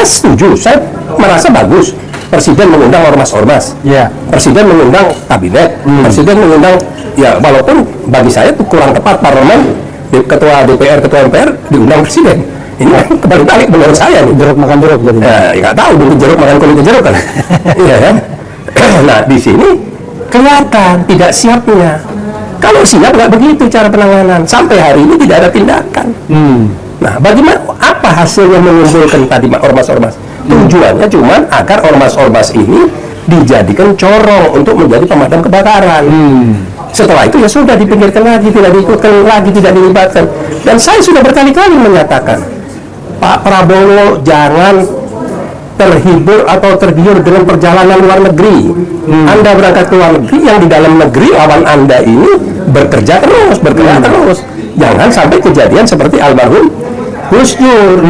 setuju, saya merasa bagus. Presiden mengundang ormas-ormas, presiden mengundang kabinet, presiden mengundang, ya walaupun bagi saya itu kurang tepat parlemen, ketua DPR, ketua MPR diundang presiden. Ini kebalik-balik menurut saya nih. Jeruk makan jeruk jadi. Ya, nggak tahu dulu jeruk makan kulit jeruk kan. Iya kan? Nah di sini kelihatan tidak siapnya. Kalau siap nggak begitu cara penanganan. Sampai hari ini tidak ada tindakan. Nah bagaimana, apa hasilnya mengumpulkan tadi ormas-ormas? Tujuannya cuma agar ormas-ormas ini dijadikan corong untuk menjadi pemadam kebakaran. Setelah itu ya sudah dipinggirkan lagi, tidak diikutkan lagi, tidak dilibatkan. Dan saya sudah berkali-kali menyatakan, Pak Prabowo jangan terhibur atau tergiur dengan perjalanan luar negeri. Anda berangkat ke luar negeri, yang di dalam negeri lawan Anda ini bekerja terus, bergerak terus. Jangan sampai kejadian seperti almarhum Gus Dur.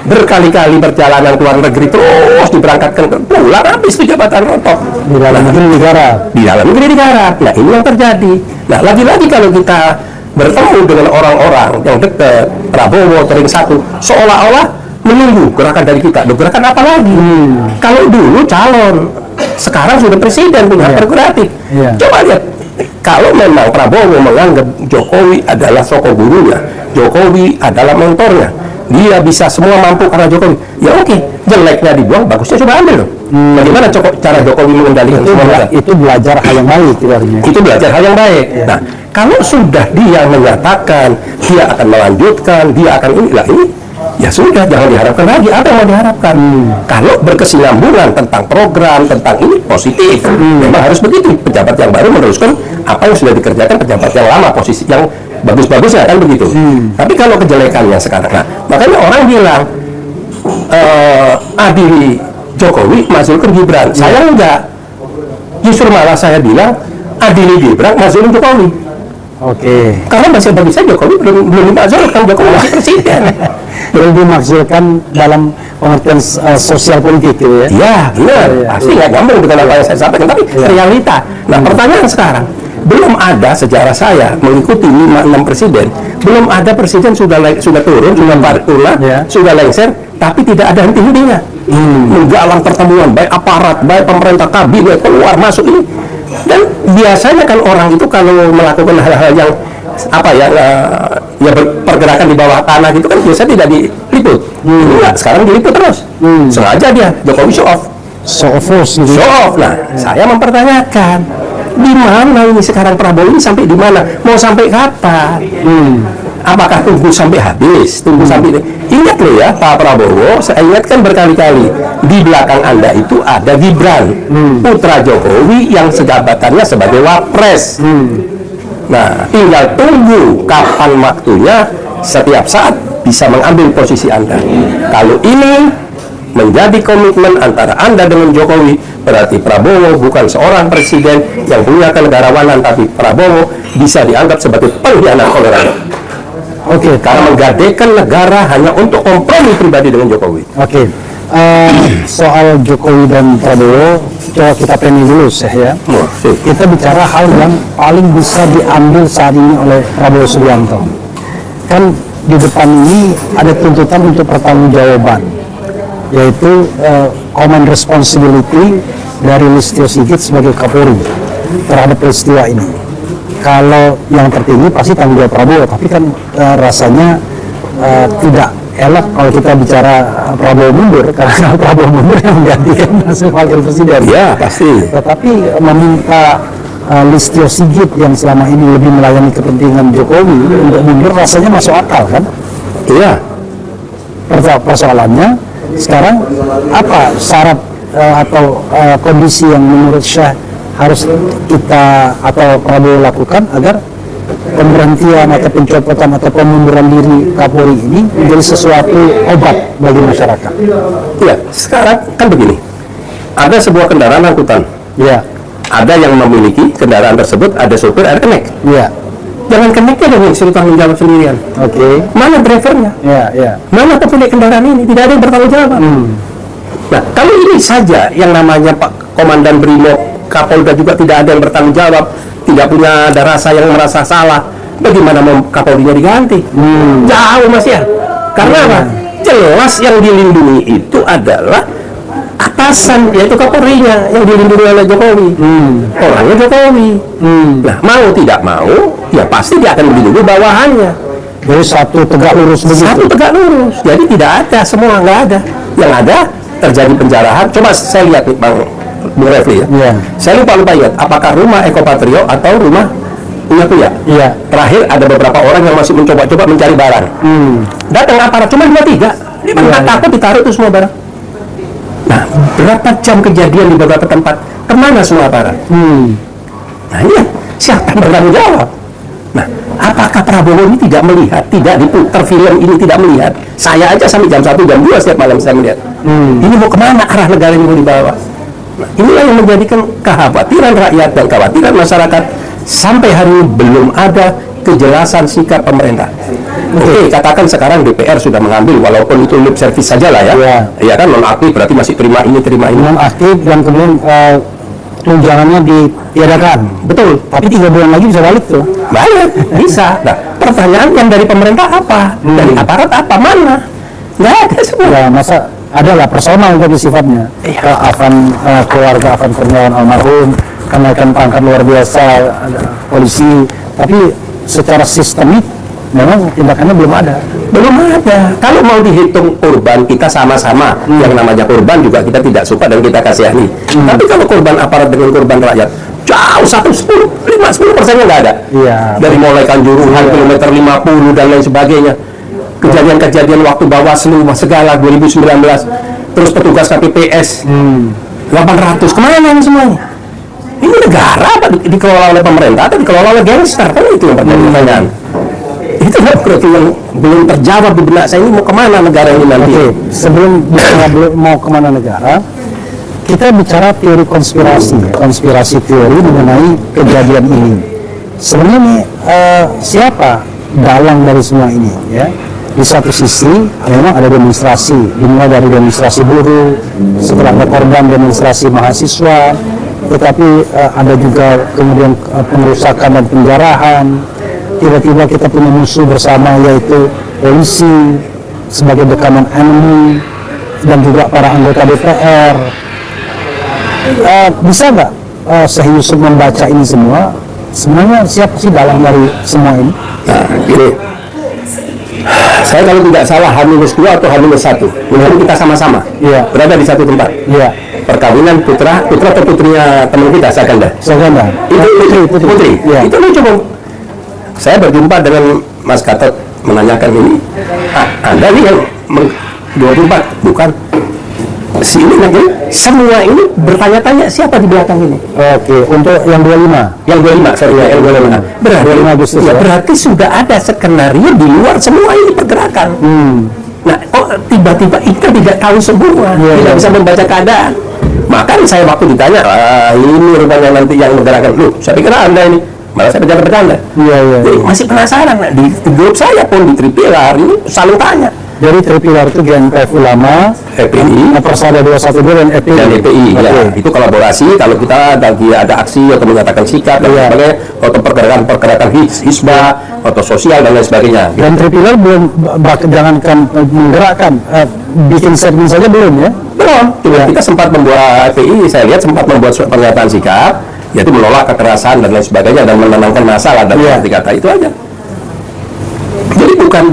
Berkali-kali perjalanan ke luar negeri terus diberangkatkan, pulang habis itu jabatan rontok Di dalam negeri negara. di dalam negeri negara. Nah ini yang terjadi. Nah lagi-lagi kalau kita bertemu dengan orang-orang yang dekat Prabowo ring satu, seolah-olah menunggu gerakan dari kita. Gerakan apa lagi? Kalau dulu calon, sekarang sudah presiden, punya hak prerogatif. Coba lihat, kalau memang Prabowo menganggap Jokowi adalah sosok gurunya, Jokowi adalah mentornya, dia bisa semua mampu karena Jokowi, ya oke, jeleknya dibuang, bagusnya coba ambil loh. Bagaimana cara Jokowi mengendalikan semua? Itu belajar hal yang baik. Itu belajar hal yang baik. Nah, kalau sudah dia menyatakan dia akan melanjutkan, dia akan ini, lah ini, ya sudah, jangan diharapkan lagi. Apa yang mau diharapkan? Kalau berkesinambungan tentang program, tentang ini positif, memang harus begitu. Pejabat yang baru meneruskan apa yang sudah dikerjakan pejabat yang lama, posisi yang bagus-bagusnya kan begitu. Tapi kalau kejelekannya sekarang, nah, makanya orang bilang adili Jokowi, mazulkan Gibran. Saya enggak. Justru malah saya bilang adili Gibran, mazulkan Jokowi. Karena masih bagi saya Jokowi belum dimazulkan, Jokowi masih presiden. Belum dimaksudkan dalam pengertian sosial politik gitu ya? Iya, benar. Pasti nggak nyambung dengan apa yang saya sampaikan, tapi realita. Nah, pertanyaan sekarang, belum ada sejarah saya mengikuti 5-6 presiden, belum ada presiden sudah turun, sudah paripurna, sudah lengser, tapi tidak ada henti-hentinya. Menggalang pertemuan, baik aparat, baik pemerintah, kabinet, keluar masuk ini. Dan biasanya kan orang itu kalau melakukan hal-hal yang ya pergerakan di bawah tanah gitu kan biasanya tidak diliput. Enggak, sekarang diliput terus. Sengaja dia Jokowi show off. Show off. Nah, saya mempertanyakan di mana ini sekarang Prabowo ini sampai di mana? Mau sampai kapan? Apakah tunggu sampai habis? Tunggu sampai ingat loh ya Pak Prabowo, saya ingatkan berkali-kali di belakang Anda itu ada Gibran, putra Jokowi yang sejabatannya sebagai wapres. Nah, tinggal tunggu kapan waktunya, setiap saat bisa mengambil posisi Anda. Kalau ini menjadi komitmen antara Anda dengan Jokowi, berarti Prabowo bukan seorang presiden yang punya kenegarawanan, tapi Prabowo bisa dianggap sebagai pengkhianat oleh rakyat. Karena menggadaikan negara hanya untuk kompromi pribadi dengan Jokowi. Soal Jokowi dan Prabowo, coba kita pending dulu ya. Kita bicara hal yang paling bisa diambil saat ini oleh Prabowo Subianto. Kan di depan ini ada tuntutan untuk pertanggungjawaban, yaitu common responsibility dari Listio Sigit sebagai Kapolri terhadap peristiwa ini. Kalau yang tertinggi pasti tanggung jawab Prabowo, tapi kan rasanya tidak elok kalau kita bicara Prabowo mundur, karena Prabowo mundur yang menggantikan hasil wakil presiden. Ya pasti. Tetapi meminta Listio Sigit yang selama ini lebih melayani kepentingan Jokowi untuk mundur rasanya masuk akal kan? Iya. Persoalannya sekarang apa syarat atau kondisi yang menurut Syah harus kita atau Prabowo lakukan agar pemberhentian atau pencopotan atau pemunduran diri Kapolri ini menjadi sesuatu obat bagi masyarakat? Iya, sekarang kan begini, ada sebuah kendaraan angkutan, ada yang memiliki kendaraan tersebut, ada sopir, ada kenek. Jangan keneknya dong yang suruh tanggung jawab sendirian. Mana drivernya? Mana pemilik kendaraan ini? Tidak ada yang bertanggung jawab. Nah, kalau ini saja yang namanya Pak Komandan Brimob, Kapolda juga tidak ada yang bertanggung jawab, tidak punya ada rasa yang merasa salah, bagaimana mau Kapolrinya diganti? Jauh Mas ya. Karena apa? jelas yang dilindungi itu adalah atasan, yaitu Kapolrinya yang dilindungi oleh Jokowi. Orangnya Jokowi. Nah, mau tidak mau, ya pasti dia akan dilindungi bawahannya. Jadi satu tegak lurus begitu. Satu tegak lurus. Jadi tidak ada, semua nggak ada. Yang ada terjadi penjarahan. Coba saya lihat nih Bang Refli ya. Iya. Saya lupa ingat apakah rumah Eko Patrio atau rumah Uya Kuya. Iya. Terakhir ada beberapa orang yang masih mencoba-coba mencari barang. Datang aparat cuma 2-3. Dia nggak takut ditaruh itu semua barang. Nah, berapa jam kejadian di beberapa tempat? Kemana semua aparat? Nah, iya, siapa yang bertanggung jawab? Nah, apakah Prabowo ini tidak melihat, tidak diputar film ini tidak melihat? Saya aja sampai jam 1, jam 2 setiap malam saya melihat. Ini mau kemana arah negara ini mau dibawa? Nah, inilah yang menjadikan kekhawatiran rakyat dan kekhawatiran masyarakat. Sampai hari ini belum ada kejelasan sikap pemerintah. Oke, katakan sekarang DPR sudah mengambil, walaupun itu lip service saja lah ya. Iya kan, non aktif berarti masih terima ini. Non aktif dan kemudian tunjangannya ditiadakan. Betul. Tapi 3 bulan lagi bisa balik tuh. Balik, bisa. Nah, pertanyaan yang dari pemerintah apa? Dari aparat apa? Mana? Nggak ada semua. Ya, masa adalah personal tapi sifatnya. Iya. Keluarga Afan Kurniawan almarhum, kenaikan pangkat luar biasa polisi, tapi secara sistemik memang tindakannya belum ada. Belum ada. Kalau mau dihitung korban kita sama-sama, yang namanya korban juga kita tidak suka dan kita kasihani. Tapi kalau korban aparat dengan korban rakyat, jauh 10% nggak ada. Iya. Dari mulai Kanjuruhan, kilometer 50 dan lain sebagainya. Kejadian-kejadian waktu Bawaslu segala 2019, terus petugas KPPS 800 kemana ini semuanya? Ini negara apa dikelola oleh pemerintah atau dikelola oleh gangster? Kan itu yang pertanyaan. Itu yang belum terjawab di benak saya, ini mau kemana negara ini nanti? Oke, sebelum bicara mau kemana negara, kita bicara teori konspirasi teori mengenai kejadian ini. Sebenarnya siapa dalang dari semua ini? Ya, di satu sisi memang ada demonstrasi, dimulai dari demonstrasi buruh, setelah ada korban demonstrasi mahasiswa, tetapi ada juga kemudian pengerusakan dan penjarahan. Tiba-tiba kita punya musuh bersama, yaitu polisi sebagai the common enemy dan juga para anggota DPR. Bisa nggak Syekh Yusuf membaca ini semua? Sebenarnya siapa sih dalang dari semua ini? Nah, ini saya kalau tidak salah H-2 atau H-1, kemudian kita sama-sama berada di satu tempat. Perkawinan putra atau putrinya teman kita Saganda. Itu putri. Itu lucu Bang. Saya berjumpa dengan Mas Gatot menanyakan ini, Anda nih yang 24, bukan? Sini lagi, semua ini bertanya-tanya siapa di belakang ini. Oke, untuk yang 25? Yang 25, sorry, yang 25. Berarti sudah ada skenario di luar semua ini pergerakan. Nah, kok tiba-tiba kita tidak tahu semua, tidak bisa membaca keadaan. Maka saya waktu ditanya, ini rupanya nanti yang menggerakkan. Loh, saya pikir Anda ini. Malah saya bercanda. Jadi masih penasaran. Nah, di grup saya pun di Tripilar ini selalu tanya. Jadi Tripilar itu GNPF Ulama, FPI, Persada 212 dan FPI. Dan FPI, ya. Itu kolaborasi. Kalau kita lagi ada aksi atau menyatakan sikap dan sebagainya, atau pergerakan Hizbah, atau sosial dan lain sebagainya. Dan Tripilar belum, jangankan menggerakkan, bikin statement saja belum ya? Belum. Kita sempat membuat FPI, saya lihat sempat membuat pernyataan sikap, yaitu menolak kekerasan dan lain sebagainya dan menenangkan masalah dan seperti kata itu aja. Jadi bukan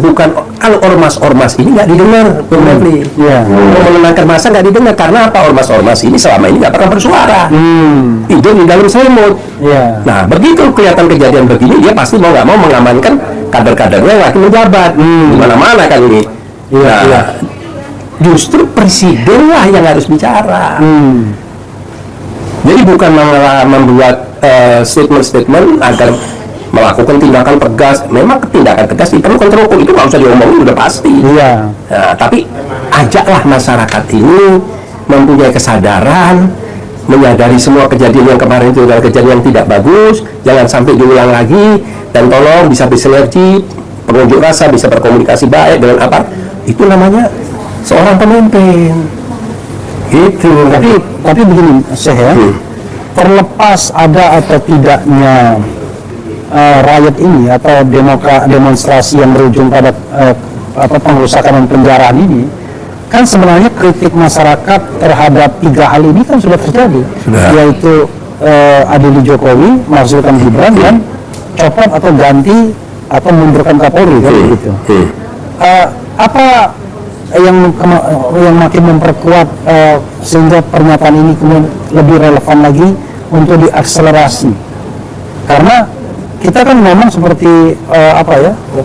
kalau ormas ini nggak didengar, Bung Refli. Mau menenangkan masa nggak didengar karena apa? Ormas ini selama ini nggak pernah bersuara. Hidup di dalam selimut. Nah, begitu kelihatan kejadian begini, dia pasti mau nggak mau mengamankan kader-kadernya yang lagi menjabat di mana-mana kan ini. Justru presiden lah yang harus bicara. Jadi bukan membuat statement-statement agar melakukan tindakan tegas. Memang tindakan tegas diperlukan terukur, itu nggak usah diomongin, udah pasti. Nah, tapi ajaklah masyarakat ini mempunyai kesadaran, menyadari semua kejadian yang kemarin itu adalah kejadian yang tidak bagus, jangan sampai diulang lagi, dan tolong bisa bersinergi, pengunjuk rasa, bisa berkomunikasi baik dengan apa. Itu namanya seorang pemimpin. Gitu. Tapi begini, Syekh ya, terlepas ada atau tidaknya riot ini atau demonstrasi yang berujung pada pengrusakan dan penjarahan ini, kan sebenarnya kritik masyarakat terhadap 3 hal ini kan sudah terjadi, yaitu adili Jokowi, masukkan Gibran, dan copot atau ganti atau mundurkan Kapolri kan begitu. Apa yang makin memperkuat sehingga pernyataan ini kemudian lebih relevan lagi untuk diakselerasi? Karena kita kan memang seperti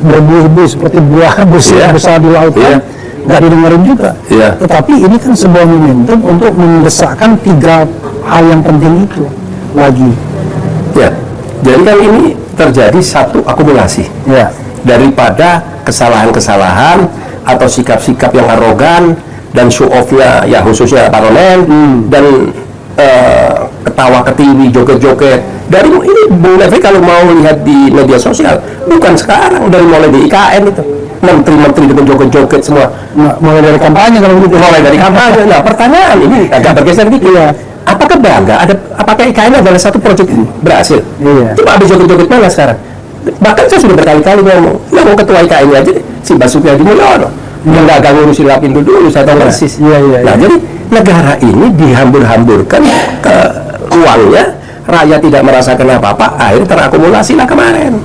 berbuih-buih seperti buah besar di lautan, nggak didengarin juga. Tetapi ini kan sebuah momentum untuk mendesakkan 3 hal yang penting itu lagi. Jadi kan ini terjadi satu akumulasi daripada kesalahan-kesalahan atau sikap-sikap yang arogan dan show off-nya ya khususnya parlemen dan ketawa ketiwi, joget-joget. Dari ini Bung Refli kalau mau lihat di media sosial, bukan sekarang, dari mulai di IKN itu menteri-menteri dengan joget-joget semua, mulai dari kampanye kalau begitu. Mulai dari kampanye. Nah, pertanyaan ini agak bergeser dikit. Apakah bangga? Apakah IKN adalah satu proyek berhasil? Coba habis joget-joget mana sekarang? Bahkan saya sudah berkali-kali ngomong, yang ketua IKN aja si Basuki Hadi Mulyono yang nggak ngurusin Lapindo dulu, saya tahu persis. Nah, jadi negara ini dihambur-hamburkan ke uangnya, rakyat tidak merasakan apa-apa, akhirnya terakumulasi lah kemarin.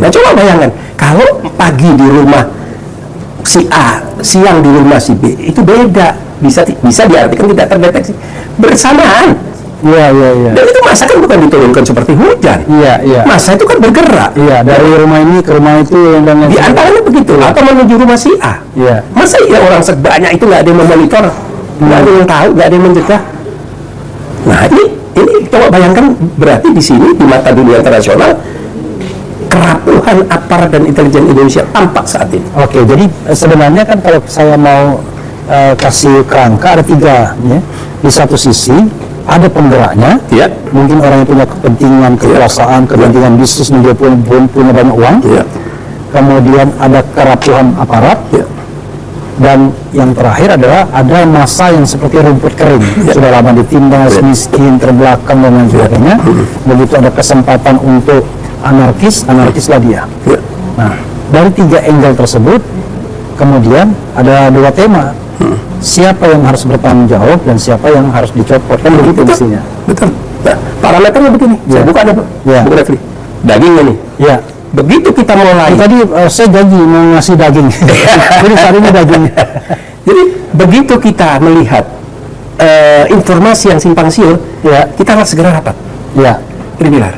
Nah, coba bayangkan, kalau pagi di rumah si A, siang di rumah si B, itu beda. Bisa diartikan tidak terdeteksi bersamaan. Dan itu masa kan bukan diturunkan seperti hujan. Masa itu kan bergerak. Dari rumah ini ke rumah itu dan di antaranya begitu. Atau menuju rumah si A. Masa ya orang sebanyak itu nggak ada yang memonitor, nggak ada yang tahu, nggak ada yang mencegah. Nah, ini coba bayangkan, berarti di sini di mata dunia internasional kerapuhan aparat dan intelijen Indonesia tampak saat ini. Oke, jadi sebenarnya kan kalau saya mau kasih kerangka ada 3 ya. Di satu sisi ada penggeraknya, mungkin orang yang punya kepentingan, kekuasaan, kepentingan bisnis, dia punya banyak uang. Kemudian ada kerapuhan aparat, dan yang terakhir adalah ada masa yang seperti rumput kering, sudah lama ditindas, miskin, terbelakang dan lain sebagainya. Begitu ada kesempatan untuk anarkislah dia. Nah, dari 3 angle tersebut, kemudian ada 2 tema. Siapa yang harus bertanggung jawab dan siapa yang harus dicopot, kan begitu mestinya. Betul. Nah, parameternya begini, saya buka ada Bung Refli. Dagingnya nih. Begitu kita mulai. Tadi saya janji mau ngasih daging. Jadi saat ini daging. Jadi begitu kita melihat informasi yang simpang siur, kita harus segera rapat. Kriminal.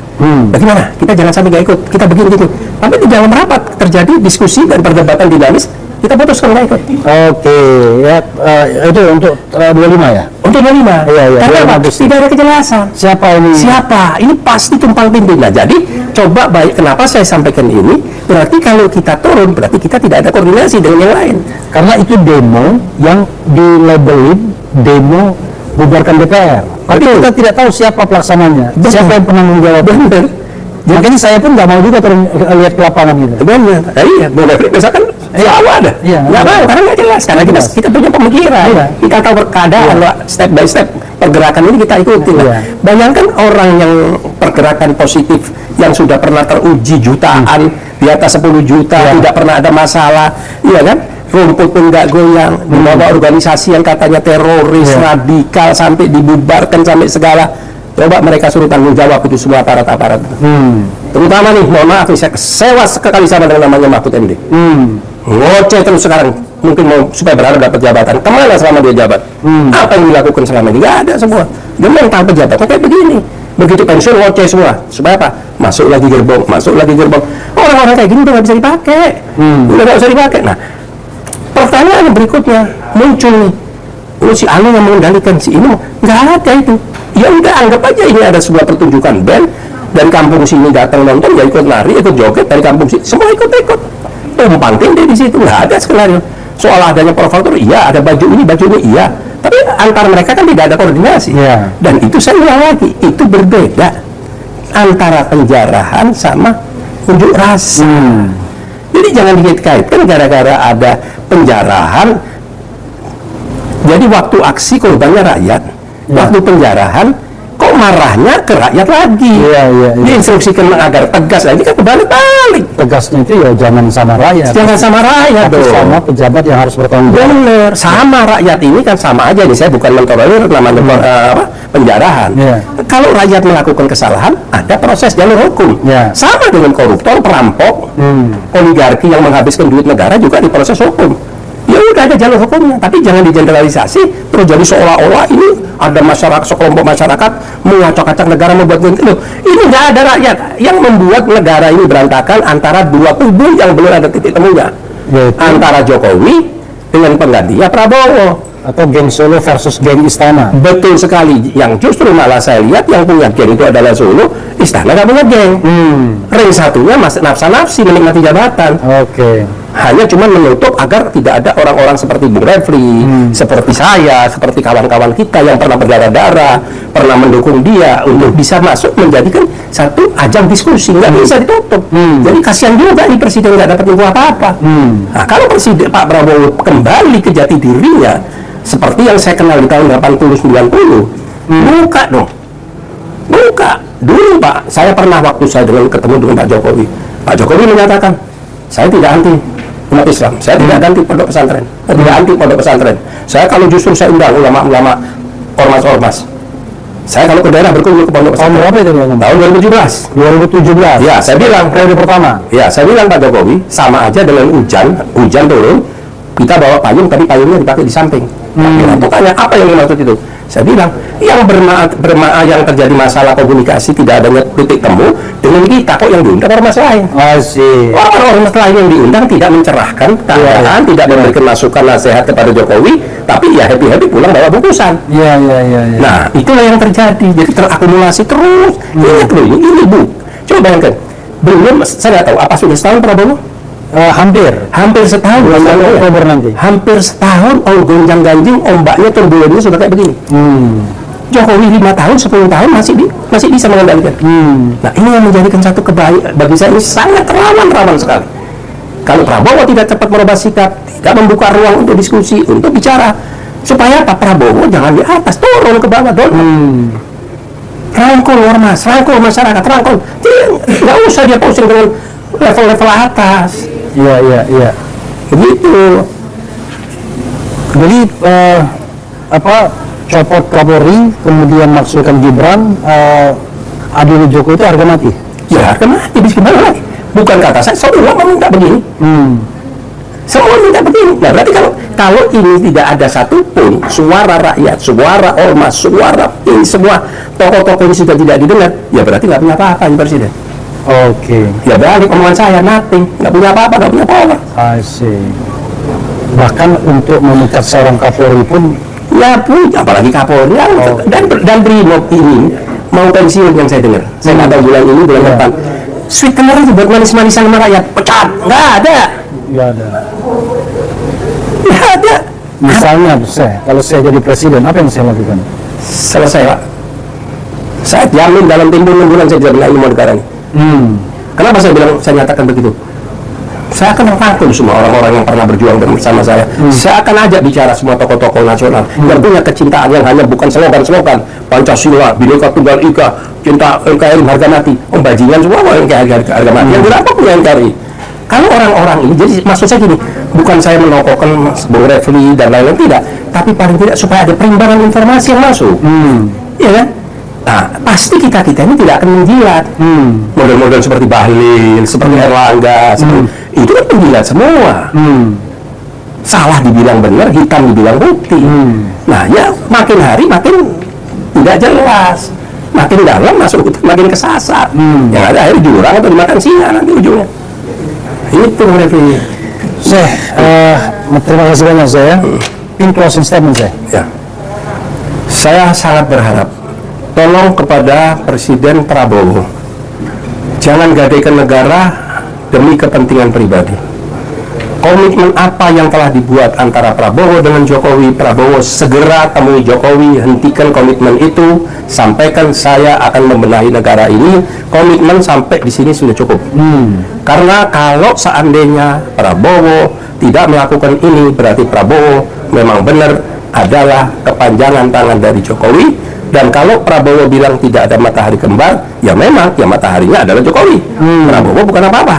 Bagaimana? Kita jangan sampai nggak ikut. Kita begini. Tapi di dalam rapat terjadi diskusi dan perdebatan dinamis. Kita putuskan nggak ikut. Oke, itu untuk 25 ya? Untuk 25. Karena apa? Tidak ada kejelasan. Siapa ini? Ini pasti tumpang tindih. Nah, jadi coba kenapa saya sampaikan ini? Berarti kalau kita turun, berarti kita tidak ada koordinasi dengan yang lain. Karena itu demo yang dilabelin demo bubarkan DPR. Tapi kita tidak tahu siapa pelaksananya, siapa yang penanggung jawab. Makanya saya pun nggak mau juga lihat ke lapangan gitu. Benar. Iya, boleh. Misalkan selalu ada. Nggak mau, karena nggak jelas. Karena kita punya pemikiran. Kita tahu keadaan, step by step pergerakan ini kita ikuti. Bayangkan orang yang pergerakan positif yang sudah pernah teruji jutaan, di atas 10 juta, tidak pernah ada masalah, iya kan? Rumput pun nggak goyang, membawa organisasi yang katanya teroris, radikal, sampai dibubarkan, sampai segala. Coba mereka suruh tanggung jawab itu semua aparat-aparat. Terutama nih, mohon maaf, saya kecewa sekali sama dengan namanya Mahfud MD. Ngoceh terus sekarang, mungkin mau supaya berharap dapat jabatan. Kemana selama dia jabat? Apa yang dilakukan selama ini? Nggak ada semua. Dia mental pejabat kayak begini. Begitu pensiun ngoceh semua. Supaya apa? Masuk lagi gerbong. Orang-orang kayak gini udah nggak bisa dipakai. Udah nggak bisa dipakai. Nah, pertanyaan berikutnya muncul nih. Si Anu yang mengendalikan, si ini nggak ada itu. Ya udah, anggap aja ini ada sebuah pertunjukan band dan kampung sini datang nonton, ya ikut nari, ikut joget dari kampung sini, semua ikut-ikut. Tumpang tindih di situ, nggak ada skenario. Soal adanya provokator, iya, ada baju ini, iya. Tapi antar mereka kan tidak ada koordinasi. Dan itu saya ulang lagi, itu berbeda antara penjarahan sama unjuk rasa. Jadi jangan dikait-kaitkan gara-gara ada penjarahan. Jadi waktu aksi korbannya rakyat, waktu penjarahan kok marahnya ke rakyat lagi. Iya. Diinstruksikan agar tegas lagi, kan kebalik-balik. Tegasnya itu ya jangan sama rakyat. Jangan sama rakyat Tapi dong. sama pejabat yang harus bertanggung jawab. Bener, sama rakyat ini kan sama aja nih. Saya bukan mentolerir namanya penjarahan. Iya. Kalau rakyat melakukan kesalahan, ada proses jalur hukum. Iya. Sama dengan koruptor, perampok, oligarki yang menghabiskan duit negara juga diproses hukum. Ya udah ada jalur hukumnya, tapi jangan digeneralisasi terus jadi seolah-olah ini ada masyarakat, sekelompok masyarakat mengacak-acak negara, membuat ganti. Loh, ini nggak ada rakyat yang membuat negara ini berantakan antara dua kubu yang belum ada titik temunya, Yaitu antara Jokowi dengan penggantinya Prabowo. atau geng Solo versus geng Istana. Betul sekali, yang justru malah saya lihat yang punya geng itu adalah Solo, Istana nggak punya geng. Ring satunya masih nafsa-nafsi menikmati jabatan. Oke. Hanya cuma menutup agar tidak ada orang-orang seperti Bung Refli, seperti saya, seperti kawan-kawan kita yang pernah berdarah-darah, pernah mendukung dia untuk bisa masuk menjadikan satu ajang diskusi, nggak bisa ditutup. Jadi kasihan juga nih presiden nggak dapat info apa-apa. Nah, kalau presiden Pak Prabowo kembali ke jati dirinya, seperti yang saya kenal di tahun 80-90, buka dong. Buka. Dulu Pak, saya pernah waktu saya ketemu dengan Pak Jokowi. Pak Jokowi menyatakan, saya tidak anti umat Islam, saya tidak anti pondok pesantren, saya tidak anti pondok pesantren. Saya kalau justru saya undang ulama-ulama, ormas-ormas. Saya kalau ke daerah berkunjung ke pondok pesantren. Tahun berapa itu Bang? Tahun 2017. 2017. Ya, saya bilang Periode pertama. ya, saya bilang Pak Jokowi sama aja dengan hujan turun, kita bawa payung tapi payungnya dipakai di samping. Itu tanya apa yang dimaksud itu? Saya bilang yang yang terjadi masalah komunikasi tidak adanya titik temu dengan kita, kok yang diundang ormas lain. Masih. Ormas lain yang diundang tidak mencerahkan keadaan, tidak memberikan masukan nasihat kepada Jokowi, tapi ya happy pulang bawa bungkusan. Iya. Nah, itulah yang terjadi. Jadi terakumulasi terus. Ingat loh, ini Bu. Coba bayangkan. Belum, saya nggak tahu apa sudah setahun Prabowo? Hampir setahun. Bulan Oktober nanti. Hampir setahun, gonjang ganjing, ombaknya turbulennya sudah kayak begini. Jokowi 5 tahun, 10 tahun masih bisa mengendalikan. Nah, ini yang menjadikan satu kebaikan bagi saya, ini sangat rawan sekali. Kalau Prabowo tidak cepat merubah sikap, tidak membuka ruang untuk diskusi, untuk bicara, supaya Pak Prabowo jangan di atas, turun ke bawah, rangkul ormas, rangkul masyarakat, rangkul. Jadi nggak usah dia pusing dengan level-level atas. Iya. Begitu. Jadi copot Kapolri, kemudian masukkan Gibran, adil Jokowi itu harga mati. Ya, harga mati. Bisa gimana lagi? Bukan kata saya, semua minta begini. Semua minta begini. Nah, berarti kalau ini tidak ada satupun suara rakyat, suara ormas, suara ini semua tokoh-tokoh ini sudah tidak didengar, ya berarti nggak punya apa-apa ini presiden. Oke. Ya balik omongan saya, nothing, nggak punya apa-apa, nggak punya power. I see. Bahkan untuk memecat seorang Kapolri pun Ya punya, apalagi Kapolri dan Brimob ini mau pensiun yang saya dengar. Saya nggak tahu bulan ini, bulan depan. Sweetener itu buat manis-manisan sama rakyat, pecat, nggak ada. nggak ada. Nggak ada. Misalnya kalau saya jadi presiden, apa yang saya lakukan? Selesai Pak. Saya jamin dalam tempo 6 bulan saya tidak benahi ilmu negara ini. Kenapa saya bilang, saya nyatakan begitu? Saya akan merangkul semua orang-orang yang pernah berjuang bersama saya. Saya akan ajak bicara semua tokoh-tokoh nasional yang punya kecintaan yang hanya bukan slogan-slogan Pancasila, Bhinneka Tunggal Ika, cinta NKRI, harga mati. Bajingan semua yang harga mati. Yang berapa punya NKRI? Kalau orang-orang ini, jadi maksud saya gini, bukan saya menokohkan Bung Refli dan lain-lain, tidak, tapi paling tidak supaya ada perimbangan informasi yang masuk. Iya kan? Nah, pasti kita ini tidak akan menjilat. Model-model seperti Bahlil, seperti Erlangga, itu kan penjilat semua. Salah dibilang benar, hitam dibilang putih. Nah, ya makin hari makin tidak jelas, makin dalam masuk makin kesasar. Yang ada akhirnya jurang atau dimakan singa nanti ujungnya. Itu Refli. Terima kasih banyak saya. In closing statement saya. Ya, saya sangat berharap, tolong kepada Presiden Prabowo, jangan gadaikan negara demi kepentingan pribadi. Komitmen apa yang telah dibuat antara Prabowo dengan Jokowi, Prabowo segera temui Jokowi, hentikan komitmen itu, sampaikan saya akan membenahi negara ini. Komitmen sampai di sini sudah cukup. Karena kalau seandainya Prabowo tidak melakukan ini, berarti Prabowo memang benar adalah kepanjangan tangan dari Jokowi, Dan kalau Prabowo bilang tidak ada matahari kembar, ya memang ya mataharinya adalah Jokowi. Prabowo bukan apa-apa.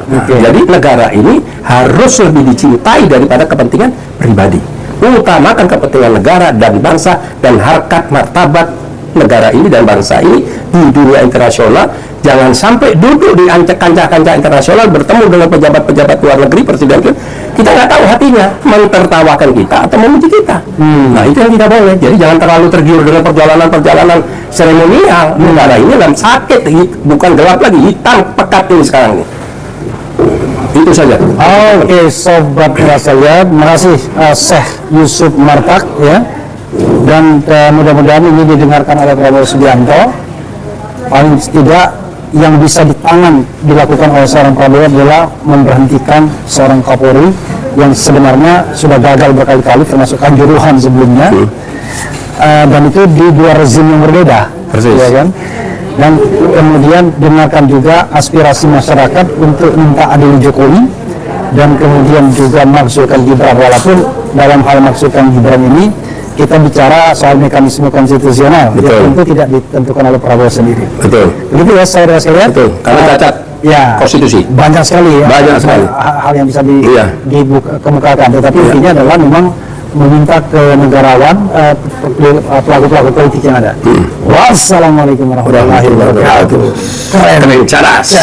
Nah, jadi negara ini harus lebih dicintai daripada kepentingan pribadi. Utamakan kepentingan negara dan bangsa dan harkat martabat negara ini dan bangsa ini di dunia internasional. Jangan sampai duduk di kancah-kancah internasional bertemu dengan pejabat-pejabat luar negeri, presiden kita nggak tahu hatinya mentertawakan kita atau memuji kita. Nah itu yang tidak boleh. Jadi jangan terlalu tergiur dengan perjalanan seremonial. Negara ini dalam sakit, bukan gelap lagi, hitam pekat ini sekarang ini. Itu saja. Oke, sobat Rasyad, makasih Syekh Yusuf Martak ya. Dan mudah-mudahan ini didengarkan oleh Prabowo Subianto. Paling tidak yang bisa dilakukan oleh seorang Prabowo adalah memberhentikan seorang Kapolri yang sebenarnya sudah gagal berkali-kali, termasuk Kanjuruhan sebelumnya. Dan itu di dua rezim yang berbeda. Persis. Ya kan? Dan kemudian dengarkan juga aspirasi masyarakat untuk minta adil Jokowi, dan kemudian juga maksudkan Gibran, walaupun dalam hal maksudkan Gibran ini kita bicara soal mekanisme konstitusional, yang tentu tidak ditentukan oleh Prabowo sendiri. Betul. Begitu ya saudara sekalian. Betul. Karena cacat ya, konstitusi. Banyak sekali ya. Banyak sekali. Hal yang bisa dikemukakan. Tetapi intinya adalah memang meminta ke negarawan, pelaku-pelaku politik yang ada. Wassalamualaikum warahmatullahi wabarakatuh. Keren, cadas.